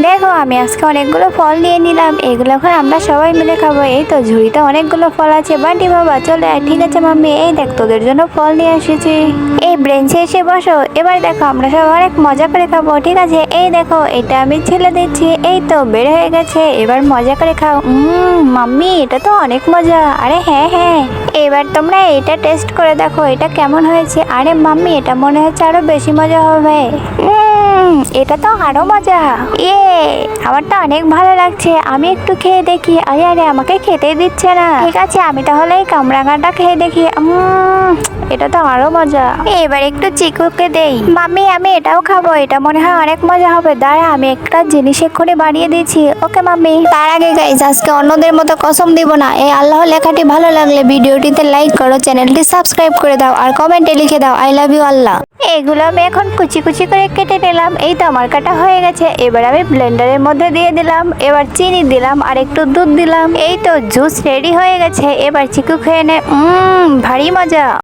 দেখো আমি আজকে অনেকগুলো ফল নিয়ে নিলাম, এগুলো এখন আমরা সবাই মিলে খাবো। এই তো ঝুড়িতে অনেকগুলো ফল আছে। বান্টি বাবা চলে আয়। ঠিক আছে মাম্মি, এই দেখ তোদের জন্য ফল নিয়ে এসেছি। এই ব্রেঞ্চে এসে বসো। এবার দেখো আমরা সবাই অনেক মজা করে খাবো। ঠিক আছে, এই দেখো এটা আমি ছেলে দিচ্ছি। এই তো বের হয়ে গেছে, এবার মজা করে খাও। মাম্মি এটা তো অনেক মজা। আরে হ্যাঁ হ্যাঁ, এবার তোমরা এটা টেস্ট করে দেখো এটা কেমন হয়েছে। আরে মাম্মি এটা মনে হচ্ছে আরো বেশি মজা হবে। এটা তো আরো মজা। আমার তো অনেক ভালো লাগছে, আমি একটু খেয়ে দেখি। আরে আরে আমাকে খেতেই দিচ্ছে না। ঠিক আছে আমি তাহলে এই কামরাঙাটা খেয়ে দেখি। এটা তো আরো মজা। এবার একটু চিকুকে দেই। মাম্মি আমি এটাও খাবো, এটা মনে হয় অনেক মজা হবে। দাঁড়া আমি একটা জিনিস এক্ষুনি বানিয়ে দিয়েছি। ওকে মাম্মি। তার আগে গাইস আজকে অন্যদের মতো কসম দিব না। এই আল্লাহ লেখাটি ভালো লাগলে ভিডিওটিতে লাইক করো, চ্যানেলটি সাবস্ক্রাইব করে দাও আর কমেন্টে লিখে দাও আই লাভ ইউ আল্লাহ। এগুলো আমি এখন কুচি কুচি করে কেটে নিলাম। এই তো আমার কাটা হয়ে গেছে। এবার আমি ব্লেন্ডারের মধ্যে দিয়ে দিলাম। এবার চিনি দিলাম আর একটু দুধ দিলাম। এই তো জুস রেডি হয়ে গেছে। এবার চিকু খেয়ে নে। ভারী মজা।